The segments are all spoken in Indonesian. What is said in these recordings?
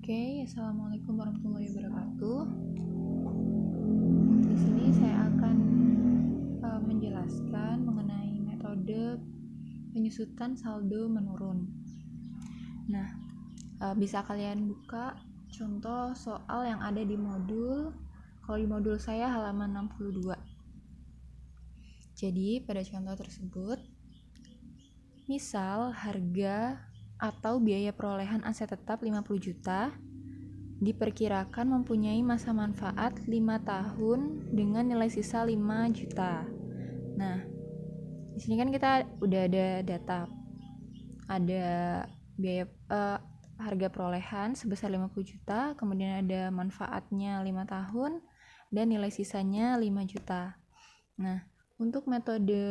Assalamualaikum warahmatullahi wabarakatuh. Di sini saya akan menjelaskan mengenai metode penyusutan saldo menurun. Nah, bisa kalian buka contoh soal yang ada di modul. Kalau di modul saya halaman 62. Jadi, pada contoh tersebut, misal harga atau biaya perolehan aset tetap 50 juta diperkirakan mempunyai masa manfaat 5 tahun dengan nilai sisa 5 juta. Nah, di sini kan kita udah ada data. Ada biaya harga perolehan sebesar 50 juta, kemudian ada manfaatnya 5 tahun dan nilai sisanya 5 juta. Nah, untuk metode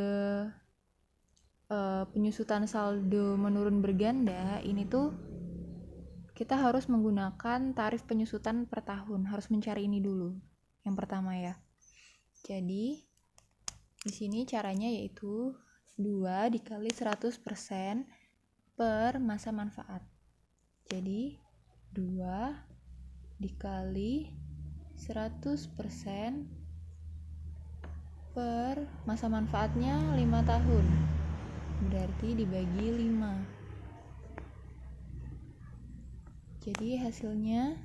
penyusutan saldo menurun berganda ini tuh kita harus menggunakan tarif penyusutan per tahun. Harus mencari ini dulu. Yang pertama ya. Jadi di sini caranya yaitu 2 dikali 100% per masa manfaat. Jadi 2 dikali 100% per masa manfaatnya 5 tahun. Berarti dibagi 5. Jadi hasilnya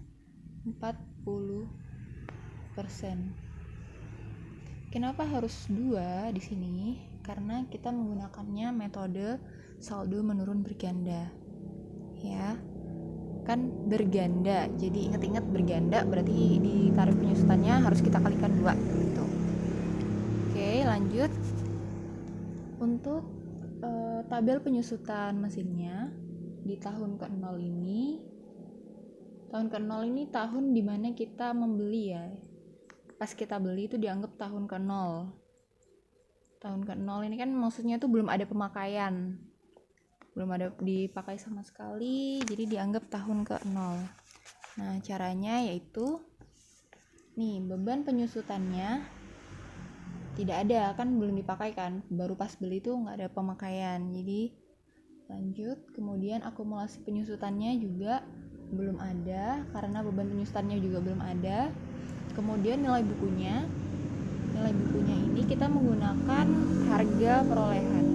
40%. Kenapa harus 2 di sini? Karena kita menggunakannya metode saldo menurun berganda. Ya. Kan berganda. Jadi ingat-ingat berganda berarti di tarif penyusutannya harus kita kalikan 2 gitu. Oke, lanjut. Untuk tabel penyusutan mesinnya di tahun ke-0 ini. Tahun ke-0 ini tahun dimana kita membeli ya. Pas kita beli itu dianggap tahun ke-0. Tahun ke-0 ini kan maksudnya tuh belum ada pemakaian. Belum ada dipakai sama sekali, jadi dianggap tahun ke-0. Nah, caranya yaitu nih, beban penyusutannya tidak ada, kan belum dipakai kan. Baru pas beli tuh nggak ada pemakaian. Jadi lanjut, kemudian akumulasi penyusutannya juga belum ada karena beban penyusutannya juga belum ada. Kemudian nilai bukunya ini kita menggunakan harga perolehan.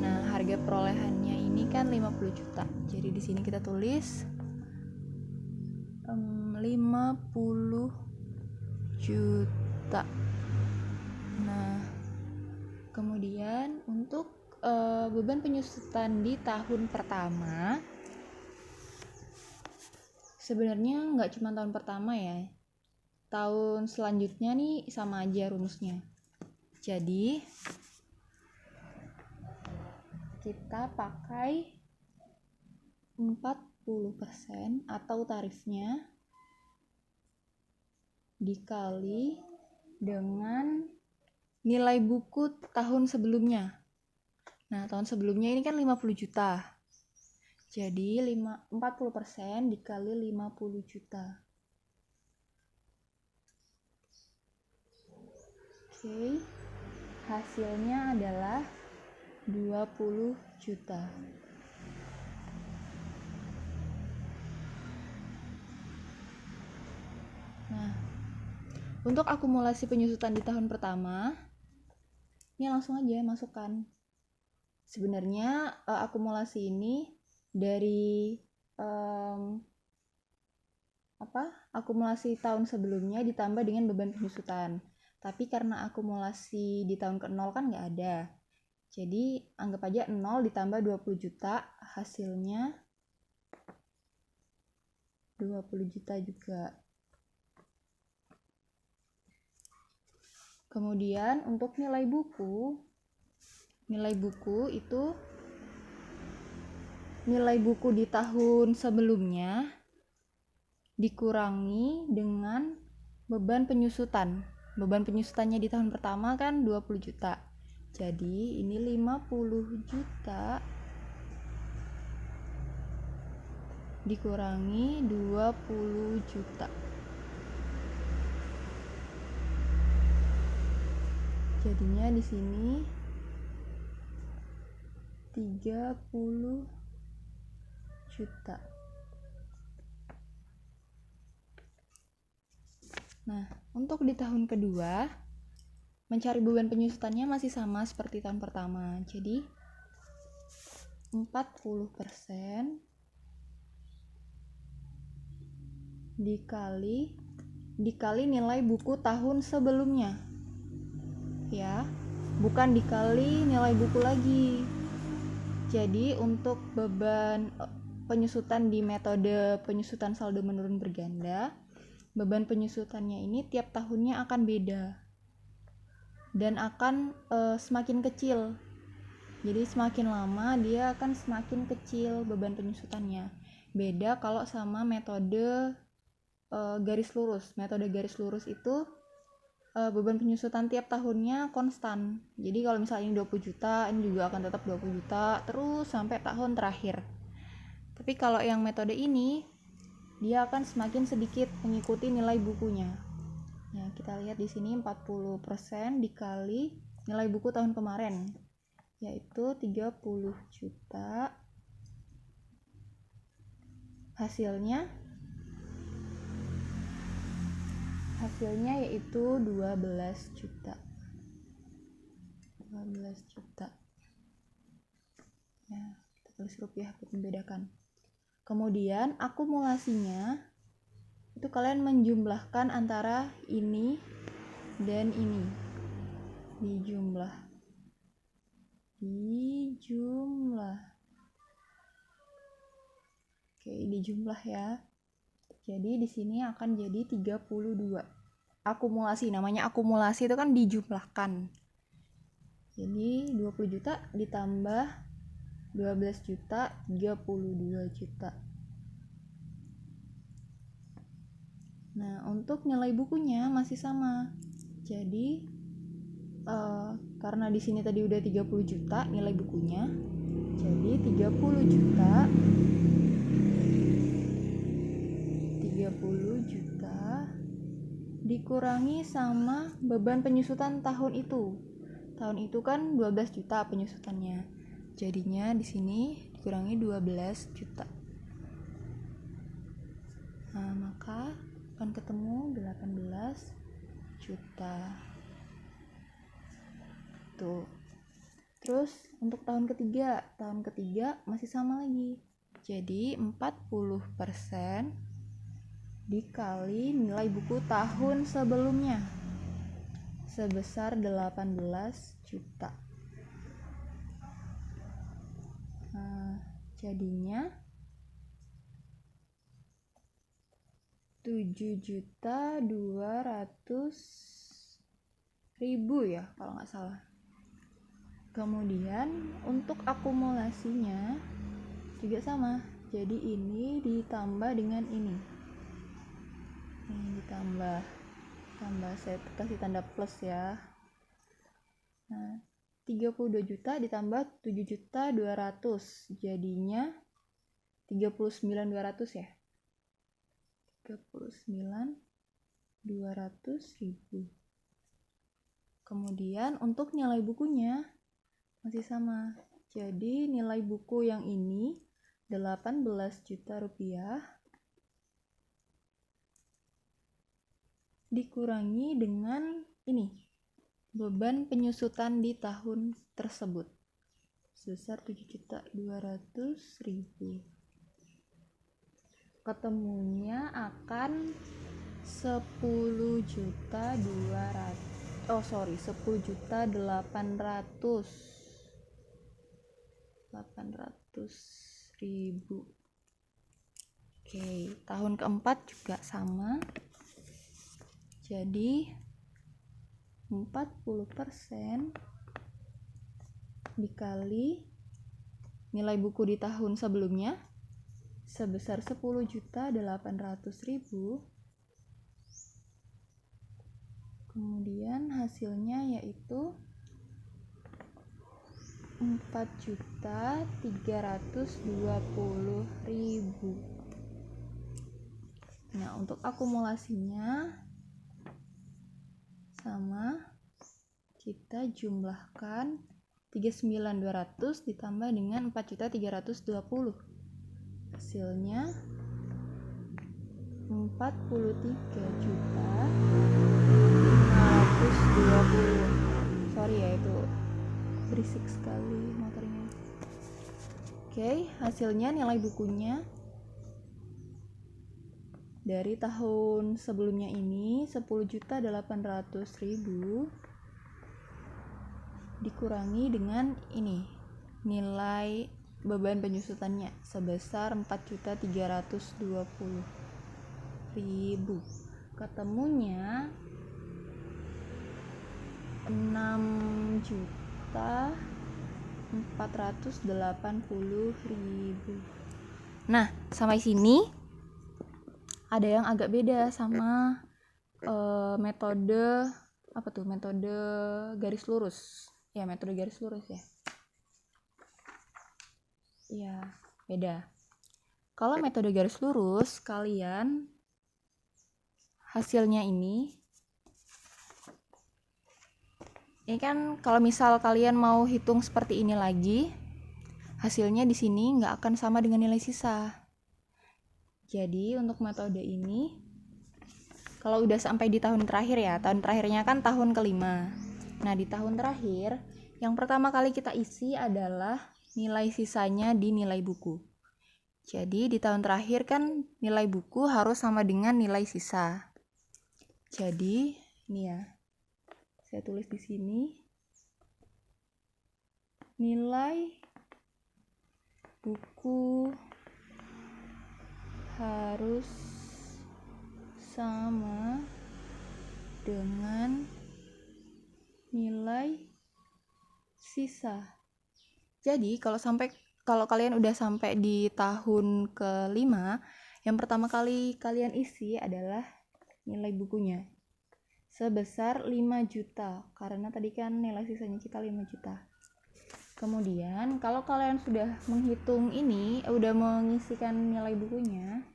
Nah, harga perolehannya ini kan 50 juta. Jadi di sini kita tulis 50 juta. Nah, kemudian untuk beban penyusutan di tahun pertama sebenarnya nggak cuma tahun pertama ya, tahun selanjutnya nih sama aja rumusnya. Jadi kita pakai 40% atau tarifnya dikali dengan nilai buku tahun sebelumnya. Nah, tahun sebelumnya ini kan 50 juta. Jadi 40% dikali 50 juta. Oke. Hasilnya adalah 20 juta. Nah, untuk akumulasi penyusutan di tahun pertama, ini langsung aja masukkan. Sebenarnya akumulasi ini dari akumulasi tahun sebelumnya ditambah dengan beban penyusutan. Tapi karena akumulasi di tahun ke-0 kan nggak ada. Jadi anggap aja 0 ditambah 20 juta, hasilnya 20 juta juga. Kemudian untuk nilai buku itu nilai buku di tahun sebelumnya dikurangi dengan beban penyusutan. Beban penyusutannya di tahun pertama kan 20 juta. Jadi ini 50 juta dikurangi 20 juta. Jadinya di sini 30 juta. Nah, untuk di tahun kedua, mencari beban penyusutannya masih sama seperti tahun pertama. Jadi 40% dikali nilai buku tahun sebelumnya. Ya, bukan dikali nilai buku lagi. Jadi untuk beban penyusutan di metode penyusutan saldo menurun berganda, beban penyusutannya ini tiap tahunnya akan beda dan akan semakin kecil. Jadi semakin lama dia akan semakin kecil beban penyusutannya. Beda kalau sama metode garis lurus. Metode garis lurus itu beban penyusutan tiap tahunnya konstan. Jadi kalau misalnya ini 20 juta, ini juga akan tetap 20 juta terus sampai tahun terakhir. Tapi kalau yang metode ini, dia akan semakin sedikit mengikuti nilai bukunya. Nah, kita lihat di sini 40% dikali nilai buku tahun kemarin, yaitu 30 juta. Hasilnya yaitu 12 juta. 12 juta. Ya, kita tulis rupiah untuk membedakan. Kemudian akumulasinya itu kalian menjumlahkan antara ini dan ini. Dijumlah. Oke, dijumlah ya. Jadi di sini akan jadi 32. Akumulasi, namanya akumulasi itu kan dijumlahkan. Jadi 20 juta ditambah 12 juta, 32 juta. Nah, untuk nilai bukunya masih sama. Jadi karena di sini tadi udah 30 juta nilai bukunya. Jadi 30 juta dikurangi sama beban penyusutan tahun itu. Tahun itu kan 12 juta penyusutannya. Jadinya di sini dikurangi 12 juta. Nah, maka akan ketemu 18 juta. Tuh. Terus untuk tahun ketiga masih sama lagi. Jadi 40% dikali nilai buku tahun sebelumnya sebesar 18 juta. Nah, jadinya 7.200.000 ya kalau nggak salah. Kemudian untuk akumulasinya juga sama. Jadi ini ditambah dengan ini. Ini ditambah saya kasih tanda plus ya. Nah, 32 juta ditambah 7.200.000 jadinya 39.200 ya. 39.200.000. Kemudian untuk nilai bukunya masih sama. Jadi nilai buku yang ini 18 juta rupiah dikurangi dengan ini, beban penyusutan di tahun tersebut sebesar 7.200.000. Ketemunya akan 10.800.000. Oke, tahun keempat juga sama. Jadi 40% dikali nilai buku di tahun sebelumnya sebesar 10.800.000. Kemudian hasilnya yaitu 4.320.000. Nah, untuk akumulasinya sama, kita jumlahkan 39.200 ditambah dengan 4.320. Hasilnya 4.320.000. 43.520. Sorry ya, itu berisik sekali motornya. Oke, hasilnya nilai bukunya dari tahun sebelumnya ini 10.800.000 dikurangi dengan ini nilai beban penyusutannya sebesar 4.320.000. Ketemunya 6.480.000. Nah, sampai sini ada yang agak beda sama metode metode garis lurus ya, metode garis lurus ya. Iya, beda. Kalau metode garis lurus, kalian hasilnya ini kan kalau misal kalian mau hitung seperti ini lagi, hasilnya di sini nggak akan sama dengan nilai sisa. Jadi untuk metode ini, kalau udah sampai di tahun terakhir ya, tahun terakhirnya kan tahun kelima. Nah, di tahun terakhir, yang pertama kali kita isi adalah nilai sisanya di nilai buku. Jadi di tahun terakhir kan nilai buku harus sama dengan nilai sisa. Jadi ini ya, saya tulis di sini nilai buku harus sama dengan nilai sisa. Jadi kalau kalian udah sampai di tahun kelima, yang pertama kali kalian isi adalah nilai bukunya sebesar 5 juta, karena tadi kan nilai sisanya kita 5 juta. Kemudian kalau kalian sudah menghitung ini, udah mengisikan nilai bukunya,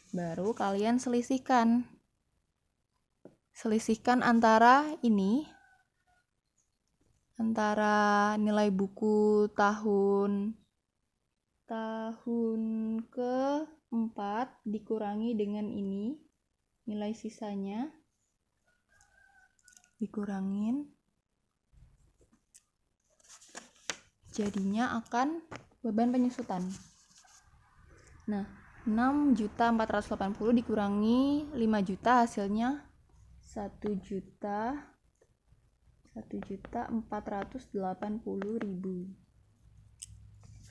baru kalian selisihkan antara ini, antara nilai buku tahun keempat dikurangi dengan ini, nilai sisanya dikurangin, jadinya akan beban penyusutan. Nah, 6.480 dikurangi 5 juta, hasilnya 1.480.000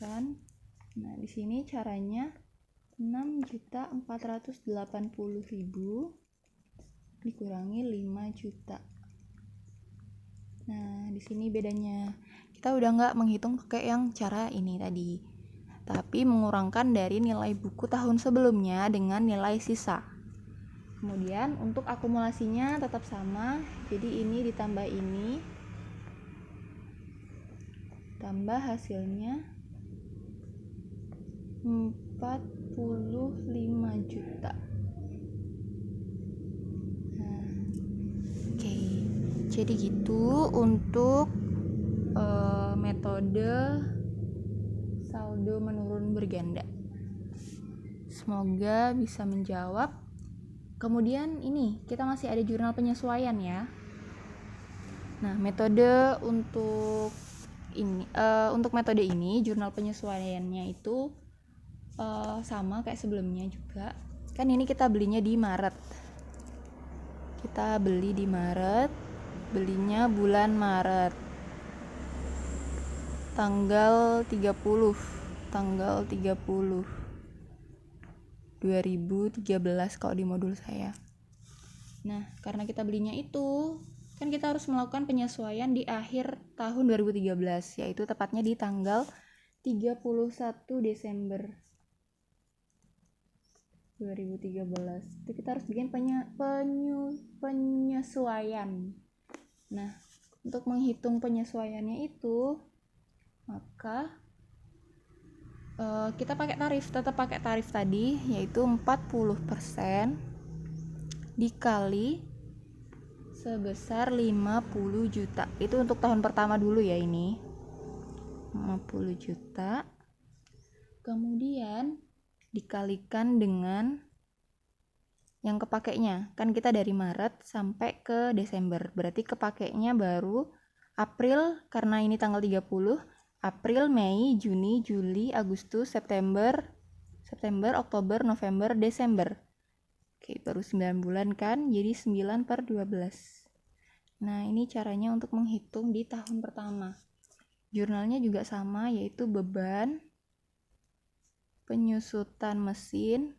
kan. Nah, di sini caranya 6.480.000 dikurangi 5 juta. Nah, di sini bedanya. Kita udah nggak menghitung pakai yang cara ini tadi, tapi mengurangkan dari nilai buku tahun sebelumnya dengan nilai sisa. Kemudian untuk akumulasinya tetap sama, jadi ini ditambah ini, tambah hasilnya 45 juta. Nah, oke. Jadi gitu untuk metode saldo menurun berganda. Semoga bisa menjawab. Kemudian ini kita masih ada jurnal penyesuaian ya. Nah, metode untuk ini untuk metode ini jurnal penyesuaiannya itu sama kayak sebelumnya juga. Kan ini kita belinya di Maret. Kita beli di Maret, belinya bulan Maret. Tanggal 30 2013 kalau di modul saya. Nah, karena kita belinya itu, kan kita harus melakukan penyesuaian di akhir tahun 2013, yaitu tepatnya di tanggal 31 Desember 2013. Itu kita harus bikin penyesuaian. Nah, untuk menghitung penyesuaiannya itu, maka kita tetap pakai tarif tadi, yaitu 40% dikali sebesar 50 juta. Itu untuk tahun pertama dulu ya, ini 50 juta. Kemudian dikalikan dengan yang kepakainya. Kan kita dari Maret sampai ke Desember. Berarti kepakainya baru April, karena ini tanggal 30, April, Mei, Juni, Juli, Agustus, September, Oktober, November, Desember. Oke, baru 9 bulan kan? Jadi 9 per 12. Nah, ini caranya untuk menghitung di tahun pertama. Jurnalnya juga sama, yaitu beban, penyusutan mesin,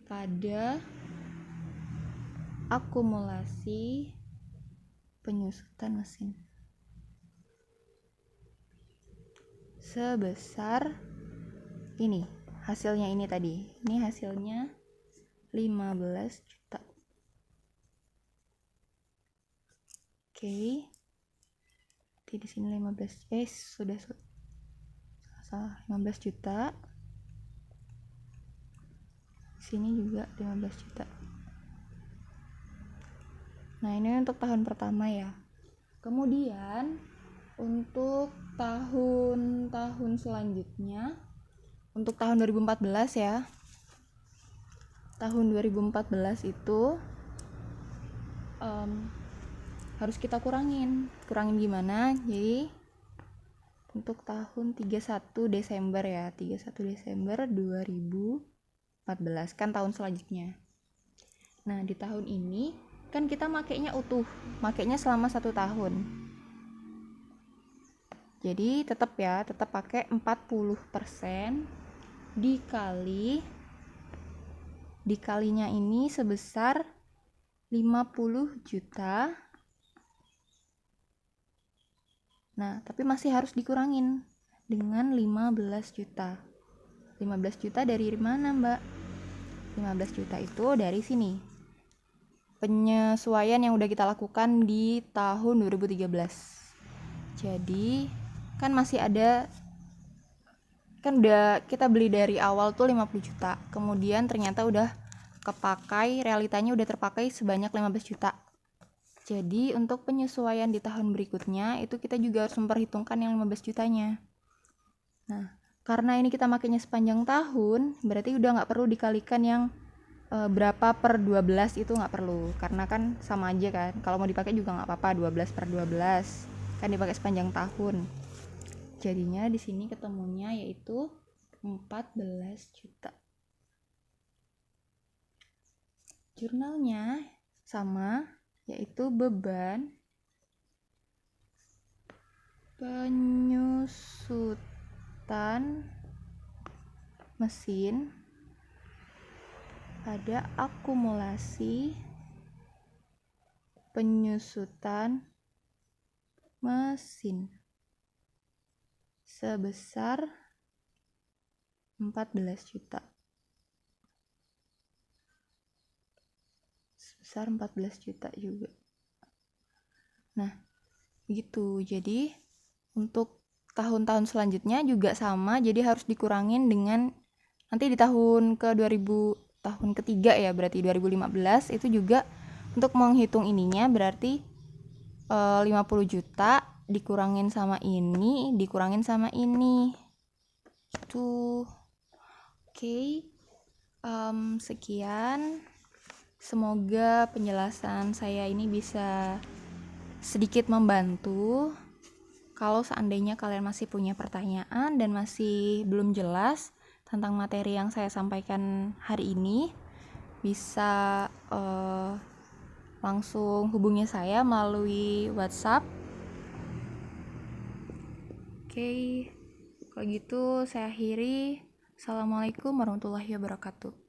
pada akumulasi penyusutan mesin sebesar ini. Hasilnya ini tadi. Ini hasilnya 15 juta. Oke. Di sini 15. Sudah salah 15 juta. Sini juga 15 juta. Nah, ini untuk tahun pertama ya. Kemudian untuk tahun-tahun selanjutnya, untuk tahun 2014 ya. Tahun 2014 itu harus kita kurangin. Kurangin gimana? Jadi untuk tahun 31 Desember ya. 31 Desember 2014 kan tahun selanjutnya. Nah, di tahun ini kan kita makainya utuh. Makainya selama 1 tahun. Jadi tetap pakai 40% dikalinya ini sebesar 50 juta. Nah, tapi masih harus dikurangin dengan 15 juta. 15 juta dari mana, Mbak? 15 juta itu dari sini. Penyesuaian yang udah kita lakukan di tahun 2013. Jadi, kan masih ada, kan udah kita beli dari awal tuh 50 juta. Kemudian ternyata udah kepakai, realitanya udah terpakai sebanyak 15 juta. Jadi untuk penyesuaian di tahun berikutnya itu kita juga harus memperhitungkan yang 15 jutanya. Nah, karena ini kita makainya sepanjang tahun, berarti udah nggak perlu dikalikan yang berapa per 12 itu nggak perlu. Karena kan sama aja kan, kalau mau dipakai juga nggak apa-apa, 12 per 12. Kan dipakai sepanjang tahun. Jadinya di sini ketemunya yaitu 14 juta. Jurnalnya sama, yaitu beban penyusutan mesin pada akumulasi penyusutan mesin sebesar 14 juta. Sebesar 14 juta juga. Nah, gitu. Jadi untuk tahun-tahun selanjutnya juga sama, jadi harus dikurangin dengan nanti di tahun tahun ketiga ya, berarti 2015 itu juga untuk menghitung ininya berarti 50 juta dikurangin sama ini, dikurangin sama ini. Itu oke. Sekian. Semoga penjelasan saya ini bisa sedikit membantu. Kalau seandainya kalian masih punya pertanyaan dan masih belum jelas tentang materi yang saya sampaikan hari ini, bisa langsung hubungi saya melalui WhatsApp. Oke, kalau gitu saya akhiri. Assalamualaikum warahmatullahi wabarakatuh.